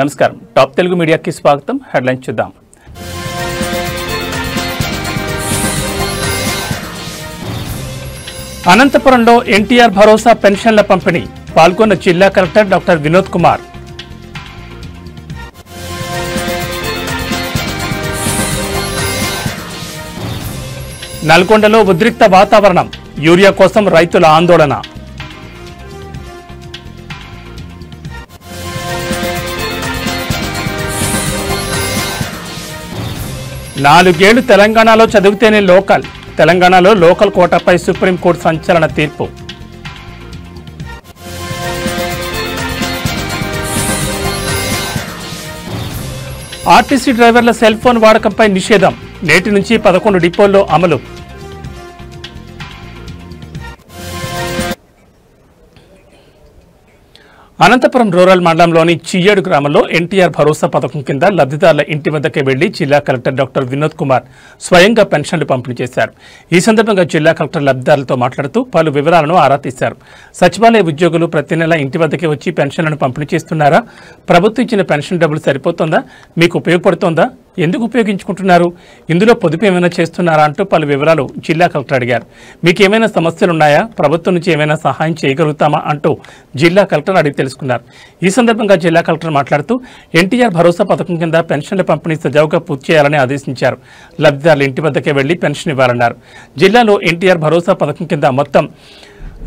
నమస్కారం టాప్ తెలుగు మీడియాకి స్వాగతం హెడ్లైన్స్ చూద్దాం అనంతపురంలో ఎన్టీఆర్ భరోసా పెన్షన్ల పంపిణీ పాల్గొన్న జిల్లా కలెక్టర్ డాక్టర్ వినోద్ కుమార్ నల్గొండలో ఉద్రిక్త వాతావరణం యూరియా కోసం రైతుల ఆందోళన 4 ఏళ్లు తెలంగాణలో చదివితేనే లోకల్ తెలంగాణలో లోకల్ కోటాపై సుప్రీంకోర్టు సంచలన తీర్పు ఆర్టీసీ డ్రైవర్ల సెల్ ఫోన్ వాడకంపై నిషేధం నేటి నుంచి 11 డిపోల్లో అమలు అనంతపురం రూరల్ మండలంలోని చియ్యేడు గ్రామంలో ఎన్టీఆర్ భరోసా పథకం కింద లబ్ధిదారుల ఇంటి వద్దకే వెళ్లి జిల్లా కలెక్టర్ డాక్టర్ వినోద్ కుమార్ స్వయంగా పెన్షన్లు పంపిణీ చేశారు. ఈ సందర్భంగా జిల్లా కలెక్టర్ లబ్ధిదారులతో మాట్లాడుతూ పలు వివరాలను ఆరా తీశారు. సచివాలయ ఉద్యోగులు ప్రతి నెల ఇంటి వద్దకే వచ్చి పెన్షన్లను పంపిణీ చేస్తున్నారా? ప్రభుత్వం ఇచ్చిన పెన్షన్ డబ్బులు సరిపోతుందా? మీకు ఉపయోగపడుతోందా? ఎందుకు ఉపయోగించుకుంటున్నారు? ఇందులో పొదుపు ఏమైనా చేస్తున్నారా అంటూ పలు వివరాలు జిల్లా కలెక్టర్ అడిగారు. మీకేమైనా సమస్యలున్నాయా? ప్రభుత్వం నుంచి ఏమైనా సహాయం చేయగలుగుతామా అంటూ జిల్లా కలెక్టర్ అడిగి తెలుసుకున్నారు. ఈ సందర్భంగా జిల్లా కలెక్టర్ మాట్లాడుతూ ఎన్టీఆర్ భరోసా పథకం కింద పెన్షన్ల పంపిణీ సజావుగా పూర్తి చేయాలని ఆదేశించారు. లబ్ధిదారుల ఇంటి వద్దకే వెళ్లి పెన్షన్ ఇవ్వాలన్నారు. జిల్లాలో ఎన్టీఆర్ భరోసా పథకం కింద మొత్తం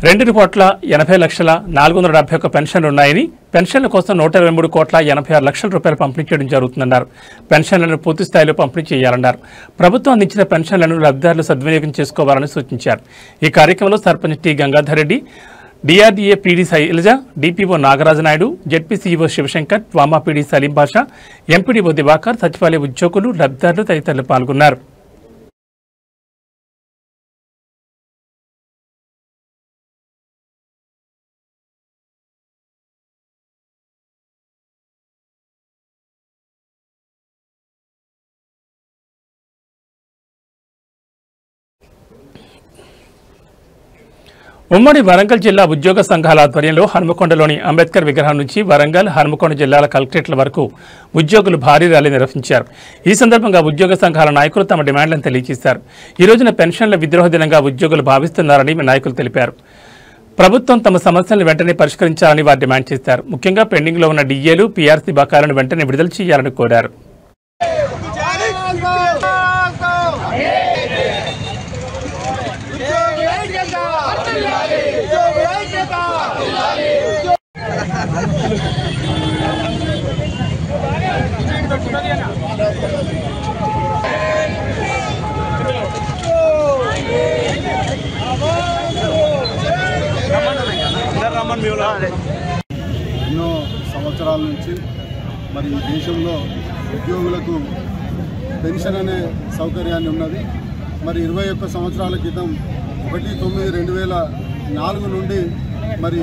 2,80,471 పెన్షన్లు ఉన్నాయని, పెన్షన్ల కోసం 123,86 రూపాయలు పంపిణీ చేయడం జరుగుతుందన్నారు. పెన్షన్లను పూర్తి స్థాయిలో పంపిణీ చేయాలన్నారు. ప్రభుత్వం అందించిన పెన్షన్లను లబ్ధిదారులు సద్వినియోగం చేసుకోవాలని సూచించారు. ఈ కార్యక్రమంలో sarpanch T Gangadhar Reddy, DRDA PD Sailaja, DPO Nagarajanaidu, ZP CEO Shivashankar, వామా పీడీ సలీం బాషా, ఎంపీడీఓ దివాకర్, సచివాలయ ఉద్యోగులు, లబ్ధిదారులు తదితరులు పాల్గొన్నారు. ఉమ్మడి వరంగల్ జిల్లా ఉద్యోగ సంఘాల ఆధ్వర్యంలో హనుమకొండలోని అంబేద్కర్ విగ్రహం నుంచి వరంగల్, హనుమకొండ జిల్లాల కలెక్టరేట్ల వరకు ఉద్యోగులు భారీ ర్యాలీ నిర్వహించారు. ఈ సందర్భంగా ఉద్యోగ సంఘాల నాయకులు తమ డిమాండ్లను తెలియజేశారు. ఈ రోజున పెన్షన్ల విద్రోహ దినంగా ఉద్యోగులు భావిస్తున్నారని నాయకులు తెలిపారు. ప్రభుత్వం తమ సమస్యలను వెంటనే పరిష్కరించాలని వారు డిమాండ్ చేశారు. ముఖ్యంగా పెండింగ్లో ఉన్న డిఏలు, పీఆర్సీ బకాయిలను వెంటనే విడుదల చేయాలని కోరారు. ఎన్నో సంవత్సరాల నుంచి మరి దేశంలో ఉద్యోగులకు పెన్షన్ అనే సౌకర్యాన్ని ఉన్నది. మరి 21 సంవత్సరాల క్రితం 1/9/2004 నుండి మరి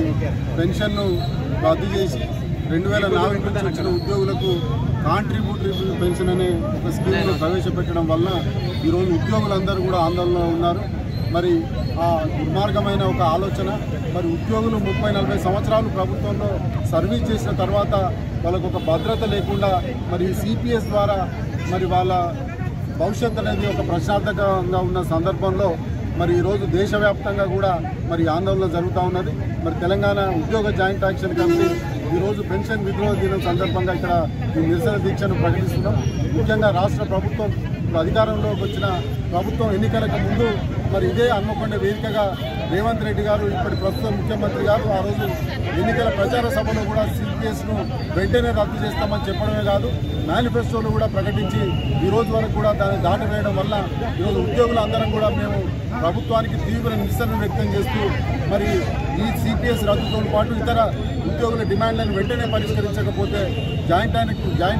పెన్షన్ను రద్దు చేసి 2004 నుంచి వచ్చిన ఉద్యోగులకు కాంట్రిబ్యూటరీ పెన్షన్ అనే ఒక స్కీమ్ను ప్రవేశపెట్టడం వల్ల ఈరోజు ఉద్యోగులందరూ కూడా ఆందోళనలో ఉన్నారు. మరి ఆ దుర్మార్గమైన ఒక ఆలోచన, మరి ఉద్యోగులు 30-40 సంవత్సరాలు ప్రభుత్వంలో సర్వీస్ చేసిన తర్వాత వాళ్ళకు ఒక భద్రత లేకుండా మరి సిపిఎస్ ద్వారా మరి వాళ్ళ భవిష్యత్తు అనేది ఒక ప్రశాంతంగా ఉన్న సందర్భంలో మరి ఈరోజు దేశవ్యాప్తంగా కూడా మరి ఆందోళన జరుగుతూ ఉన్నది. మరి తెలంగాణ ఉద్యోగ జాయింట్ యాక్షన్ కమిటీ ఈరోజు పెన్షన్ విద్రోహ దినం సందర్భంగా ఇక్కడ ఈ నిరసన దీక్షను ప్రకటిస్తున్నాం. ముఖ్యంగా రాష్ట్ర ప్రభుత్వం అధికారంలోకి వచ్చిన ప్రభుత్వం ఎన్నికలకు ముందు మరి ఇదే హన్మకొండ వేదికగా రేవంత్ రెడ్డి గారు, ఇప్పటి ప్రస్తుత ముఖ్యమంత్రి గారు ఆ రోజు ఎన్నికల ప్రచార సభలో కూడా సిపిఎస్ను వెంటనే రద్దు చేస్తామని చెప్పడమే కాదు, మేనిఫెస్టోను కూడా ప్రకటించి ఈ రోజు వరకు కూడా దాన్ని దాటివేయడం వల్ల ఈరోజు ఉద్యోగులందరం కూడా మేము ప్రభుత్వానికి తీవ్ర నిరసన వ్యక్తం చేస్తూ మరి ఈ సిపిఎస్ రద్దుతో పాటు ఇతర ఉద్యోగుల డిమాండ్లను వెంటనే పరిష్కరించకపోతే జాయింట్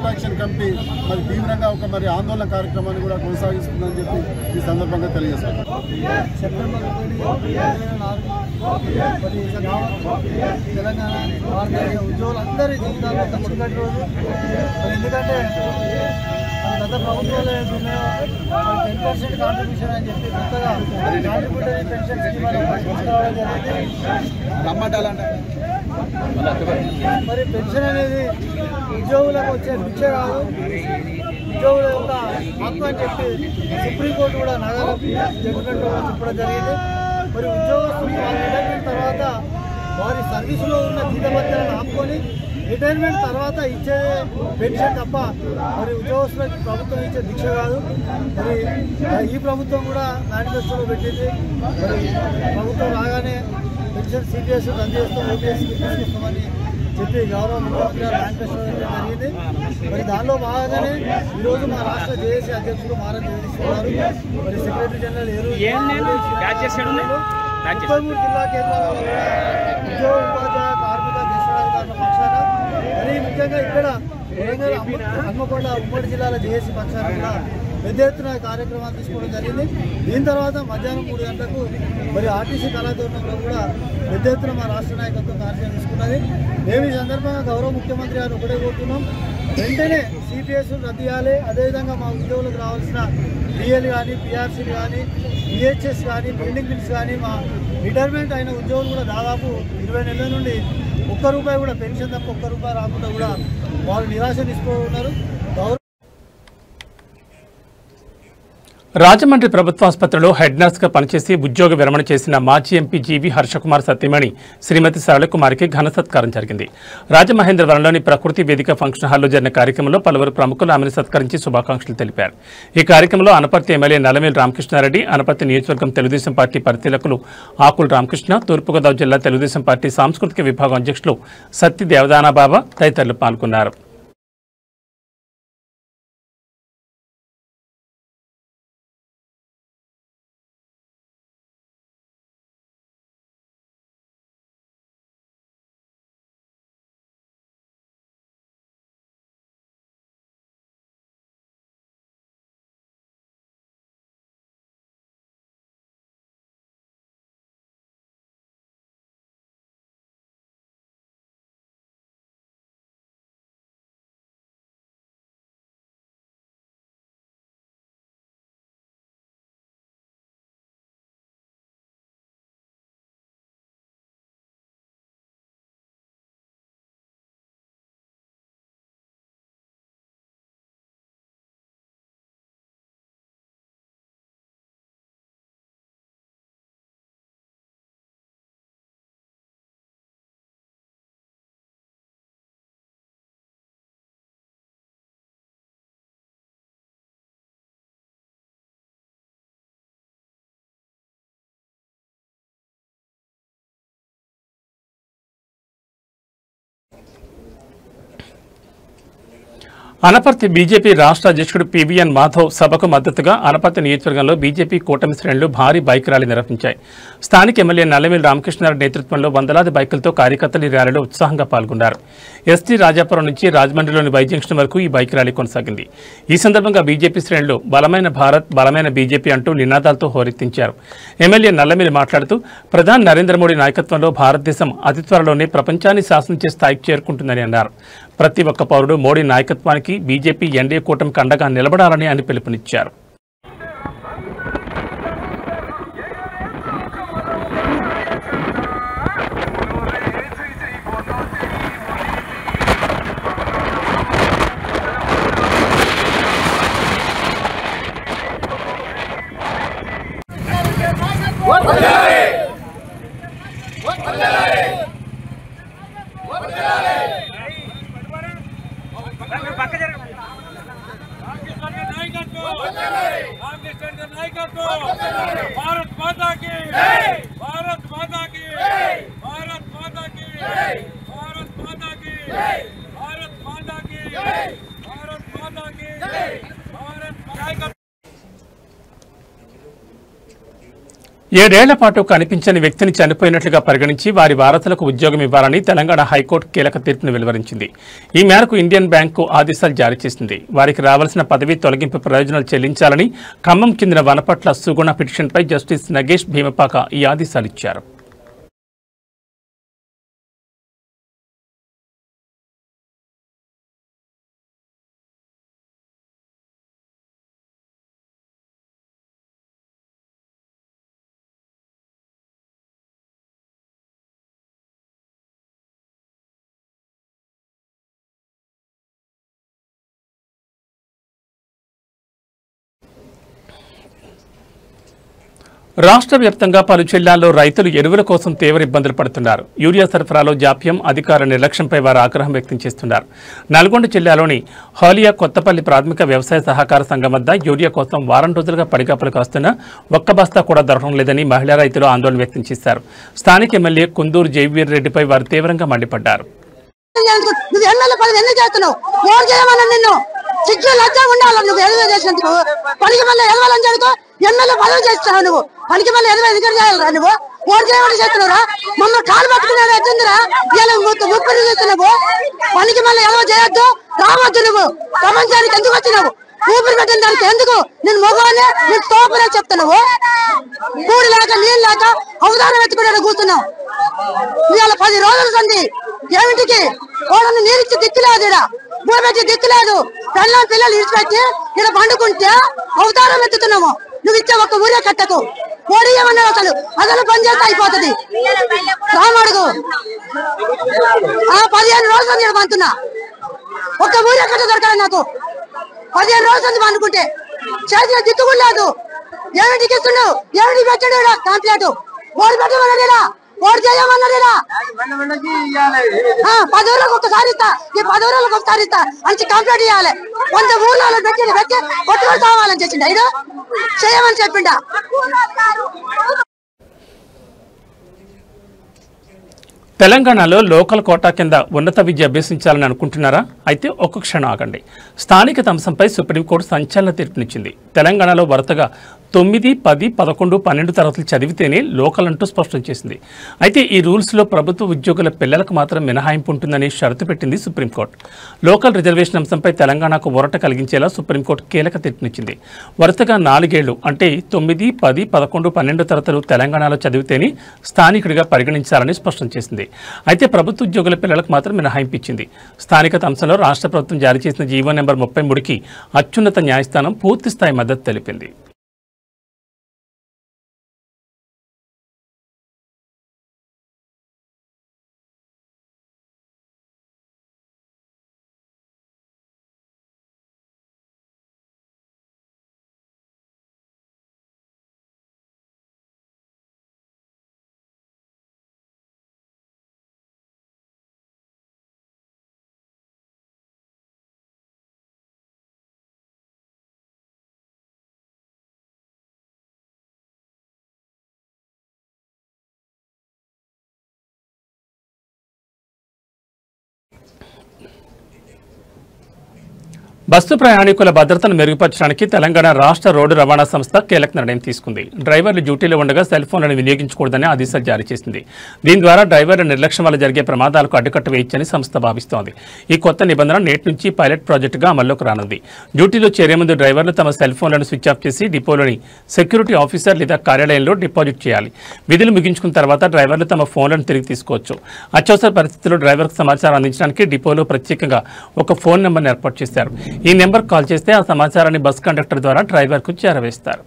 యాక్షన్ కమిటీ మరి తీవ్రంగా ఒక మరి ఆందోళన కార్యక్రమాన్ని కూడా కొనసాగిస్తుందని చెప్పి ఈ సందర్భంగా తెలియజేస్తాం. సెప్టెంబర్ 2024 తెలంగాణ ఉద్యోగులందరి జీవితాల్లో చీకటి రోజు. ఎందుకంటే గత ప్రభుత్వాలు ఉన్నాయో 10% కాంట్రిబ్యూషన్ అని చెప్పి కొత్తగా కాంట్రిబ్యూటరీ పెన్షన్ స్కీమ్ తీసుకురావడం జరిగింది. మరి పెన్షన్ అనేది ఉద్యోగులకు వచ్చే భిక్ష కాదు, ఉద్యోగుల యొక్క హక్కు అని చెప్పి సుప్రీంకోర్టు కూడా నగర జడ్జిమెంట్ చెప్పడం జరిగింది. మరి ఉద్యోగస్తులు వాళ్ళ రిటైర్మెంట్ తర్వాత వారి సర్వీసులో ఉన్న జీతభత్యాలను ఆపుకొని రిటైర్మెంట్ తర్వాత ఇచ్చే పెన్షన్ తప్ప మరి ఉద్యోగస్తులకి ప్రభుత్వం ఇచ్చే భిక్ష కాదు. మరి ఈ ప్రభుత్వం కూడా మేనిఫెస్టోలో పెట్టింది. మరి ప్రభుత్వం రాగానే పెన్షన్ సిపిఎస్ రద్దు చేస్తాం, ఓపీఎస్కి తీసుకొస్తామని చెప్పి గౌరవ ముఖ్యమంత్రి గారు మేనిఫెస్టో జరిగింది. మరి దానిలో భాగంగానే ఈరోజు మా రాష్ట్ర జేఏసీ అధ్యక్షులు మారం జగదీశ్వరరావు మరి సెక్రటరీ జనరల్ 33 జిల్లా కేంద్రాలలో కూడా ఉద్యోగ ఉపాధ్యాయ కార్మిక దేశాధికారుల పక్షాన మరీ ముఖ్యంగా ఇక్కడ వరంగల్ హన్మకొండ ఉమ్మడి జిల్లాల జేఏసీ పక్షాన కూడా పెద్ద ఎత్తున కార్యక్రమాలు తీసుకోవడం జరిగింది. దీని తర్వాత మధ్యాహ్నం 3 గంటలకు మరి ఆర్టీసీ కళాతోరణంలో కూడా పెద్ద ఎత్తున మా రాష్ట్ర నాయకత్వం కార్యక్రమం తీసుకున్నది. మేము ఈ సందర్భంగా గౌరవ ముఖ్యమంత్రి గారు ఒకటే కోరుతున్నాం, వెంటనే సిపిఎస్ రద్దు చేయాలి. అదేవిధంగా మా ఉద్యోగులకు రావాల్సిన పిఎల్ కానీ, పిఆర్సీలు కానీ, పిహెచ్ఎస్ కానీ, పెండింగ్ బిల్స్ కానీ, మా రిటైర్మెంట్ అయిన ఉద్యోగులు కూడా దాదాపు 20 నెలల నుండి ₹1 కూడా పెన్షన్ తప్ప ₹1 రాకుండా కూడా వాళ్ళు నిరాశ తీసుకున్నారు. రాజమండ్రి ప్రభుత్వ ఆసుపత్రిలో హెడ్ నర్స్గా పనిచేసి ఉద్యోగ విరమణ చేసిన మాజీ ఎంపీ జీవి హర్షకుమార్ సతీమణి శ్రీమతి సరళకుమారికి ఘన సత్కారం జరిగింది. రాజమహేంద్రవరంలోని ప్రకృతి వేదిక ఫంక్షన్ హాల్లో జరిగిన కార్యక్రమంలో పలువురు ప్రముఖులు ఆమెను సత్కరించి శుభాకాంక్షలు తెలిపారు. ఈ కార్యక్రమంలో అనపర్తి ఎమ్మెల్యే నల్లమేలు రామకృష్ణారెడ్డి, అనపర్తి నియోజకవర్గం తెలుగుదేశం పార్టీ పరిశీలకులు ఆకుల రామకృష్ణ, తూర్పుగోదావరి జిల్లా తెలుగుదేశం పార్టీ సాంస్కృతిక విభాగం అధ్యక్షులు సత్తి దేవదానాబాబా తదితరులు పాల్గొన్నారు. అనపర్తి బీజేపీ రాష్ట్ర అధ్యక్షుడు పీవీఎన్ మాధవ్ సభకు మద్దతుగా అనపర్తి నియోజకవర్గంలో బీజేపీ కూటమి శ్రేణులు భారీ బైక్ ర్యాలీ నిర్వహించాయి. స్థానిక ఎమ్మెల్యే నల్లమేలు రామకృష్ణారెడ్డి నేతృత్వంలో వందలాది బైకులతో కార్యకర్తలు ఈ ర్యాలీలో ఉత్సాహంగా పాల్గొన్నారు. ఎస్టీ రాజాపురం నుంచి రాజమండ్రిలోని వై జంక్షన్ వరకు ఈ బైక్ ర్యాలీ కొనసాగింది. ఈ సందర్భంగా బీజేపీ శ్రేణులు బలమైన భారత్, బలమైన బీజేపీ అంటూ నినాదాలతో హోరెత్తించారు. ఎమ్మెల్యే నల్లమేలు మాట్లాడుతూ ప్రధాని నరేంద్ర మోడీ నాయకత్వంలో భారతదేశం అతి త్వరలోనే ప్రపంచాన్ని శాసించే స్థాయికి చేరుకుంటుందని అన్నారు. ప్రతి ఒక్క పౌరుడు మోడీ నాయకత్వానికి బీజేపీ ఎన్డీఏ కూటమికి అండగా నిలబడాలని ఆయన పిలుపునిచ్చారు. भारत माता की भारत माता की भारत माता की भारत माता की भारत माता की भारत माता की भारत 7 ఏళ్ల పాటు కనిపించని వ్యక్తిని చనిపోయినట్లుగా పరిగణించి వారి వారసులకు ఉద్యోగం ఇవ్వాలని తెలంగాణ హైకోర్టు కీలక తీర్పును వెలువరించింది. ఈ మేరకు ఇండియన్ బ్యాంకు ఆదేశాలు జారీ చేసింది. వారికి రావాల్సిన పదవీ తొలగింపు ప్రయోజనాలు చెల్లించాలని ఖమ్మం చెందిన వనపట్ల సుగుణ పిటిషన్పై జస్టిస్ నగేష్ భీమపాక ఈ ఆదేశాలు ఇచ్చారు. రాష్ట్ర వ్యాప్తంగా పలు జిల్లాల్లో రైతులు ఎరువుల కోసం తీవ్ర ఇబ్బందులు పడుతున్నారు. యూరియా సరఫరాలో జాప్యం, అధికార నిర్లక్ష్యంపై వారు ఆగ్రహం వ్యక్తం చేస్తున్నారు. నల్గొండ జిల్లాలోని హాలియా కొత్తపల్లి ప్రాథమిక వ్యవసాయ సహకార సంఘం వద్ద యూరియా కోసం వారం రోజులుగా పడిగాపులు కాస్తున్నా ఒక్క బస్తా కూడా దొరకడం లేదని మహిళా రైతులు ఆందోళన వ్యక్తం చేశారు. స్థానిక ఎమ్మెల్యే కుందూరు జైవీర్ రెడ్డిపై వారు తీవ్రంగా మండిపడ్డారు. సిగ్గు లజ్జ ఉండాలి. నువ్వు ఎదురు చేసినందుకు పనికి మళ్ళీ ఎదవాలని చెబుతూ ఎమ్మెల్యే పదవి చేస్తున్నావు. నువ్వు పనికి మళ్ళీ ఎదురు ఎదురు చేయాలరా? నువ్వు ఓటు చేయమని చేస్తున్నావురా? మమ్మల్ని కాలు పట్టుకున్నాడు ఎత్తుందిరా? ఇలా ముప్పటి చేస్తున్నావు. పనికి మళ్ళీ ఎదవ చేయొద్దు, రావద్దు. నువ్వు ప్రపంచానికి ఎందుకు వచ్చినావు? ఊపిరి పెట్టిన దానికి ఎందుకు? నేను మగవానే, నేను తోపనే చెప్తున్నావు. కూడి లేక నీళ్ళు లేక అవధానం ఎత్తుకునే కూర్చున్నావు. ఇవాళ 10 రోజుల సంది ఏమిటికి వాళ్ళని నీరిచ్చి దిక్కులేదు, ఇక్కడ భూపెట్టి దిక్కులేదు. పిల్లలు ఇచ్చిపెట్టి ఇక్కడ పండుకుంటే అవతారం ఎత్తుతున్నాము. నువ్వు ఇచ్చే ఒక్క ఊరే కట్టకు. ఓడి ఏమన్నా అసలు పని చేస్తే అయిపోతుంది. రామడుగు 15 రోజులు నేను పంతున్నా. ఒక్క ఊరే కట్ట దొరకాలి నాకు. 15 రోజులు పండుకుంటే చేసిన దిక్కు కూడా లేదు. ఏమిటికి ఇస్తుండు? ఏమిటి పెట్టాడు? కాంప్లైంట్ ఓడి పెట్టమన్నాడా? ఓడి చేయమన్నాడా? 10 రోజులకు ఒకసారి ఇస్తా, ఈ 10 రోజులకు ఒకసారి ఇస్తా అని కంప్లైంట్ చేయాలి. 100 ఊర్లలో పెట్టి కొట్టుకొని కావాలని చేసిండు. అయినా చేయమని చెప్పిండా? తెలంగాణలో లోకల్ కోటా కింద ఉన్నత విద్య అభ్యసించాలని అనుకుంటున్నారా? అయితే ఒక్క క్షణం ఆగండి. స్థానిక అంశంపై సుప్రీంకోర్టు సంచలన తీర్పునిచ్చింది. తెలంగాణలో వరుసగా 9, 10, 11, 12 తరగతులు చదివితేనే లోకల్ అంటూ స్పష్టం చేసింది. అయితే ఈ రూల్స్లో ప్రభుత్వ ఉద్యోగుల పిల్లలకు మాత్రం మినహాయింపు ఉంటుందని షరతు పెట్టింది సుప్రీంకోర్టు. లోకల్ రిజర్వేషన్ అంశంపై తెలంగాణకు ఊరట కలిగించేలా సుప్రీంకోర్టు కీలక తీర్పునిచ్చింది. వరుసగా 4 ఏళ్లు అంటే 9, 10, 11, 12 తరగతులు తెలంగాణలో చదివితేనే స్థానికుడిగా పరిగణించాలని స్పష్టం చేసింది. అయితే ప్రభుత్వ ఉద్యోగుల పిల్లలకు మాత్రం మినహాయింపు ఇచ్చింది. స్థానికత అంశంలో రాష్ట్ర ప్రభుత్వం జారీ చేసిన జీవో నెంబర్ 33కి అత్యున్నత న్యాయస్థానం పూర్తిస్థాయి మద్దతు తెలిపింది. బస్సు ప్రయాణికుల భద్రతను మెరుగుపరచడానికి తెలంగాణ రాష్ట్ర రోడ్డు రవాణా సంస్థ కీలక నిర్ణయం తీసుకుంది. డ్రైవర్లు డ్యూటీలో ఉండగా సెల్ ఫోన్లను వినియోగించకూడదని ఆదేశాలు జారీ చేసింది. దీని ద్వారా డ్రైవర్ల నిర్లక్ష్యం వల్ల జరిగే ప్రమాదాలకు అడ్డుకట్ట వేయొచ్చని సంస్థ భావిస్తోంది. ఈ కొత్త నిబంధన నేటి నుంచి పైలట్ ప్రాజెక్టుగా అమల్లోకి రానుంది. డ్యూటీలో చేరే ముందు డ్రైవర్లు తమ సెల్ ఫోన్లను స్విచ్ ఆఫ్ చేసి డిపోలోని సెక్యూరిటీ ఆఫీసర్ లేదా కార్యాలయంలో డిపాజిట్ చేయాలి. విధులు ముగించుకున్న తర్వాత డ్రైవర్లు తమ ఫోన్లను తిరిగి తీసుకోవచ్చు. అత్యవసర పరిస్థితుల్లో డ్రైవర్కు సమాచారం అందించడానికి డిపోలో ప్రత్యేకంగా ఒక ఫోన్ నెంబర్ను ఏర్పాటు చేశారు. ఈ నెంబర్ కాల్ చేస్తే ఆ సమాచారాన్ని బస్ కండక్టర్ ద్వారా డ్రైవర్కు చేరవేస్తారు.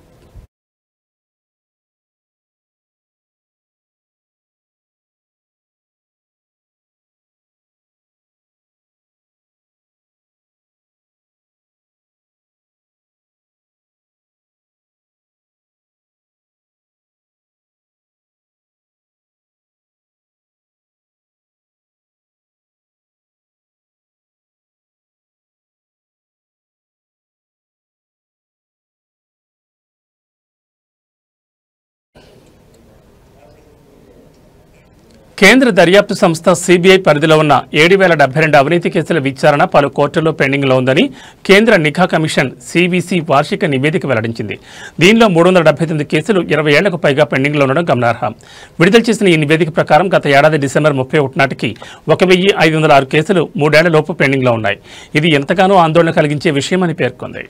కేంద్ర దర్యాప్తు సంస్థ సిబిఐ పరిధిలో ఉన్న 7,072 అవినీతి కేసుల విచారణ పలు కోర్టుల్లో పెండింగ్లో ఉందని కేంద్ర నిఘా కమిషన్ సివిసి వార్షిక నివేదిక వెల్లడించింది. దీనిలో 379 కేసులు 20 ఏళ్లకు పైగా పెండింగ్లో ఉండడం గమనార్హం. విడుదల చేసిన ఈ నివేదిక ప్రకారం గత ఏడాది డిసెంబర్ 31 నాటికి 1,506 కేసులు 3 ఏళ్ల లోపు పెండింగ్లో ఉన్నాయి. ఇది ఎంతగానో ఆందోళన కలిగించే విషయమని పేర్కొంది.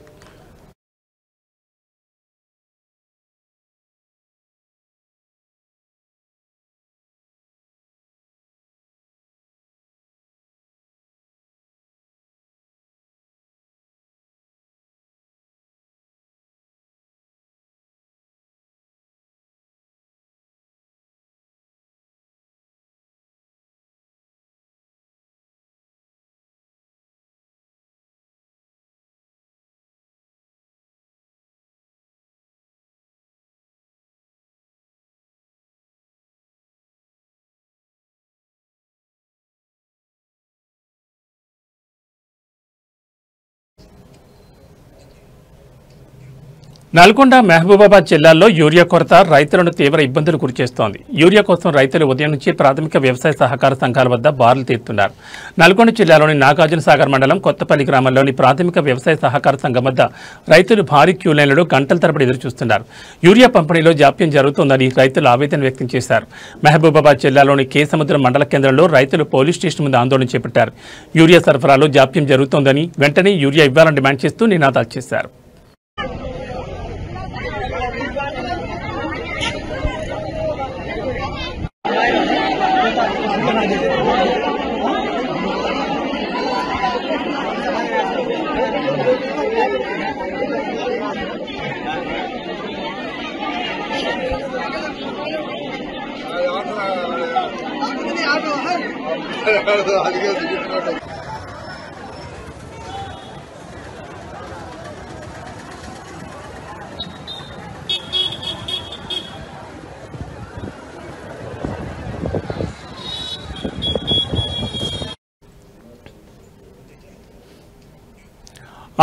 నల్గొండ మహబూబాబాద్ జిల్లాల్లో యూరియా కొరత రైతులను తీవ్ర ఇబ్బందులు గురిచేస్తోంది. యూరియా కోసం రైతులు ఉదయం నుంచి ప్రాథమిక వ్యవసాయ సహకార సంఘాల వద్ద బారులు తీరుతున్నారు. నల్గొండ జిల్లాలోని నాగార్జున సాగర్ మండలం కొత్తపల్లి గ్రామంలోని ప్రాథమిక వ్యవసాయ సహకార సంఘం వద్ద రైతులు భారీ క్యూ లైన్లలో గంటల తరబడి ఎదురుచూస్తున్నారు. యూరియా పంపిణీలో జాప్యం జరుగుతోందని రైతులు ఆవేదన వ్యక్తం చేశారు. మహబూబాబాద్ జిల్లాలోని కేసముద్రం మండల కేంద్రంలో రైతులు పోలీస్ స్టేషన్ ముందు ఆందోళన చేపట్టారు. యూరియా సరఫరాలో జాప్యం జరుగుతోందని వెంటనే యూరియా ఇవ్వాలని డిమాండ్ చేస్తూ నినాదాలు చేశారు.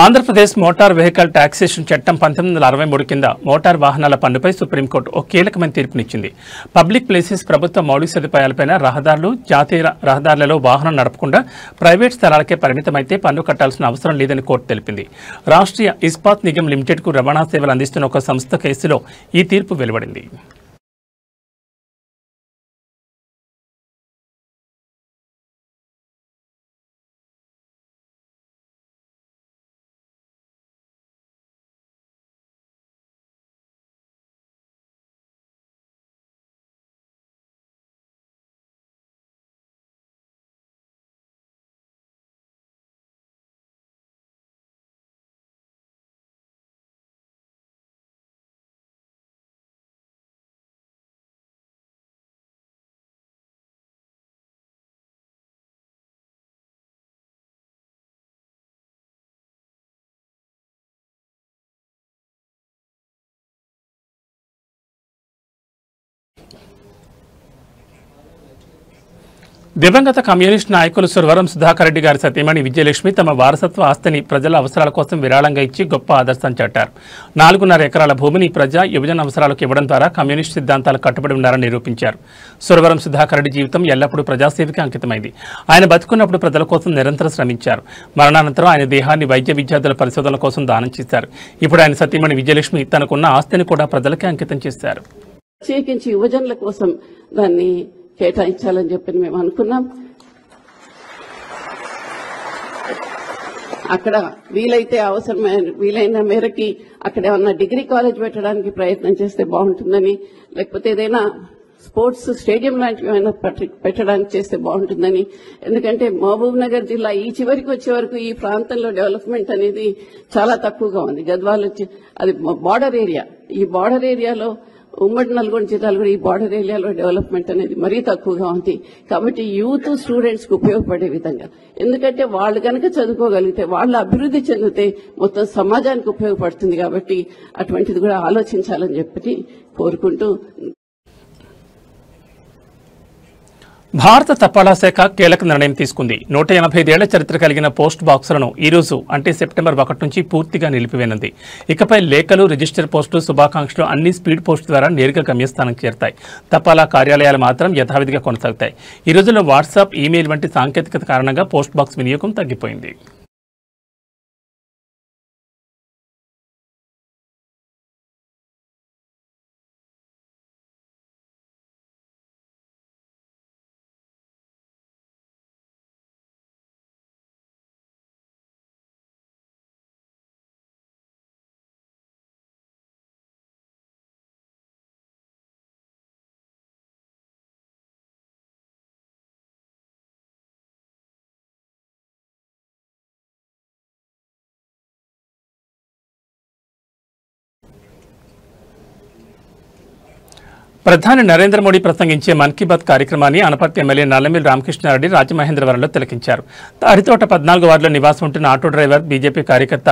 ఆంధ్రప్రదేశ్ మోటార్ వెహికల్ టాక్సేషన్ చట్టం 1963 కింద మోటార్ వాహనాల పన్నుపై సుప్రీంకోర్టు ఒక కీలకమైన తీర్పునిచ్చింది. పబ్లిక్ ప్లేసెస్ ప్రభుత్వ మౌలిక సదుపాయాలపైన రహదారులు, జాతీయ రహదారులలో వాహనం నడపకుండా ప్రైవేట్ స్థలాలకే పరిమితమైతే పన్ను కట్టాల్సిన అవసరం లేదని కోర్టు తెలిపింది. రాష్ట్రీయ ఇస్పాత్ నిగమ్ లిమిటెడ్కు రవాణా సేవలు అందిస్తున్న ఒక సంస్థ కేసులో ఈ తీర్పు వెలువడింది. దివంగత కమ్యూనిస్ట్ నాయకులు సురవరం సుధాకర్ రెడ్డి గారి సతీమణి విజయలక్ష్మి తమ వారసత్వ ఆస్తిని ప్రజల అవసరాల కోసం విరాళంగా ఇచ్చి గొప్ప ఆదర్శం చాటారు. 4.5 ఎకరాల భూమిని ప్రజా యువజన అవసరాలకు ఇవ్వడం ద్వారా కమ్యూనిస్ట్ సిద్ధాంతాలు కట్టుబడి ఉన్నారని నిరూపించారు. సురవరం సుధాకర్ రెడ్డి జీవితం ఎల్లప్పుడూ ప్రజాసేవకి అంకితమైంది. ఆయన బతుకున్నప్పుడు ప్రజల కోసం నిరంతరం శ్రమించారు. మరణానంతరం ఆయన దేహాన్ని వైద్య విద్యార్థుల పరిశోధనల కోసం దానం చేశారు. ఇప్పుడు ఆయన సతీమణి విజయలక్ష్మి తనకున్న ఆస్తిని కూడా ప్రజలకే అంకితం చేశారు. ప్రత్యేకించి యువజనుల కోసం దాన్ని కేటాయించాలని చెప్పి మేము అనుకున్నాం. అక్కడ వీలైన మేరకి అక్కడ ఏమన్నా డిగ్రీ కాలేజ్ పెట్టడానికి ప్రయత్నం చేస్తే బాగుంటుందని, లేకపోతే ఏదైనా స్పోర్ట్స్ స్టేడియం లాంటివి ఏమైనా పెట్టడానికి చేస్తే బాగుంటుందని. ఎందుకంటే మహబూబ్ నగర్ జిల్లా ఈ చివరికి వచ్చే వరకు ఈ ప్రాంతంలో డెవలప్మెంట్ అనేది చాలా తక్కువగా ఉంది. గద్వాల్ అది బార్డర్ ఏరియా. ఈ బార్డర్ ఏరియాలో ఉమ్మడి నల్గొండ జిల్లాలో కూడా ఈ బార్డర్ ఏరియాలో డెవలప్మెంట్ అనేది మరీ తక్కువగా ఉంది. కాబట్టి యూత్ స్టూడెంట్స్ కు ఉపయోగపడే విధంగా, ఎందుకంటే వాళ్ళు కనుక చదువుకోగలిగితే, వాళ్ళు అభివృద్ధి చెందితే మొత్తం సమాజానికి ఉపయోగపడుతుంది. కాబట్టి అటువంటిది కూడా ఆలోచించాలని చెప్పి కోరుకుంటూ, భారత తపాలా శాఖ కీలక నిర్ణయం తీసుకుంది. 185 ఏళ్ల చరిత్ర కలిగిన పోస్ట్ బాక్సులను ఈ రోజు అంటే సెప్టెంబర్ 1 నుంచి పూర్తిగా నిలిపివేనుంది. ఇకపై లేఖలు, రిజిస్టర్ పోస్టులు, శుభాకాంక్షలు అన్ని స్పీడ్ పోస్ట్ ద్వారా నేరుగా గమ్యస్థానానికి చేరతాయి. తపాలా కార్యాలయాలు మాత్రం యథావిధిగా కొనసాగుతాయి. ఈ రోజుల్లో వాట్సాప్, ఈమెయిల్ వంటి సాంకేతికత కారణంగా పోస్ట్ బాక్స్ వినియోగం తగ్గిపోయింది. ప్రధాని నరేంద్ర మోడీ ప్రసంగించే మన్ కీ బాత్ కార్యక్రమాన్ని అనపర్తి ఎమ్మెల్యే నల్లమిల్లి రామకృష్ణారెడ్డి రాజమహేంద్రవరంలో తిలకించారు. హరితోట 14 వార్డులో నివాసం ఉంటున్న ఆటో డ్రైవర్ బీజేపీ కార్యకర్త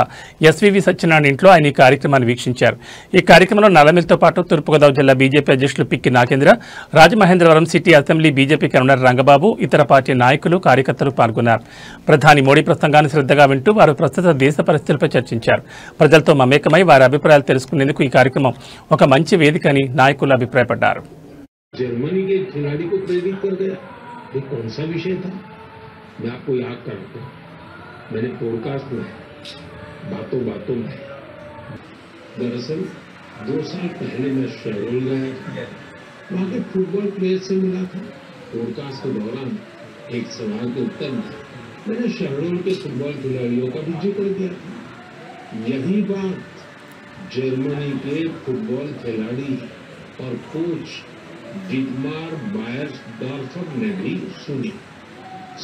ఎస్వీవి సత్యనారాయణ ఇంట్లో ఆయన ఈ కార్యక్రమాన్ని వీక్షించారు. ఈ కార్యక్రమంలో నల్లమిల్లితో పాటు తూర్పుగోదావరి జిల్లా బీజేపీ అధ్యక్షులు Pikki Nagendra, Rajamahendravaram city assembly BJP convener Rangababu, ఇతర పార్టీ నాయకులు కార్యకర్తలు పాల్గొన్నారు. ప్రధాని మోడీ ప్రసంగాన్ని శ్రద్ధగా వింటూ వారు ప్రస్తుత దేశ పరిస్థితులపై చర్చించారు. ప్రజలతో మమేకమై వారి అభిప్రాయాలు తెలుసుకునేందుకు ఈ కార్యక్రమం ఒక మంచి వేదిక అని నాయకులు అభిప్రాయపడ్డారు. जर्मनी के खिलाड़ी को प्रेरित कर गया, ये कौन सा विषय था? मैं आपको याद कराता हूँ, मैंने पॉडकास्ट में बातों में दरअसल 2 साल पहले मैं शहडोल गया था, वहाँ के फुटबॉल प्लेयर से मिला था. पॉडकास्ट के दौरान एक सवाल के उत्तर में मैंने शहडोल के फुटबॉल खिलाड़ियों का भी जिक्र किया था. यही बात जर्मनी के फुटबॉल खिलाड़ी और कोच डिटमार बायर्सडॉर्फर ने भी सुनी.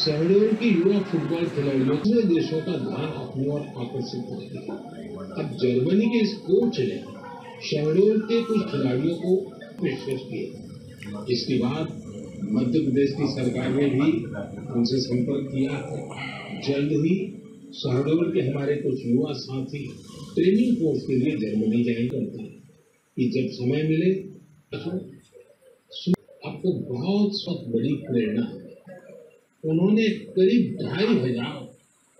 शहडोल के युवा फुटबॉल खिलाड़ियों ने देशों का ध्यान अपनी ओर आकर्षित कर दिया. अब जर्मनी के इस कोच ने शहडोल के कुछ खिलाड़ियों को पेशकश किया. इसके बाद मध्य प्रदेश की सरकार ने भी उनसे संपर्क किया. जल्द ही शहडोल के हमारे कुछ युवा साथी ट्रेनिंग कोर्स के लिए जर्मनी जाएंगे करते हैं कि जब समय मिले आपको बहुत बड़ी प्रेरणा. उन्होंने करीब 2500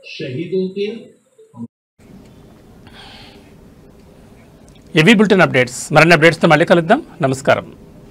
शहीदों के ఏవీ బులెటిన్ అప్డేట్స్ మరిన్ని అప్డేట్స్తో మళ్ళీ కలుద్దాం. నమస్కారం.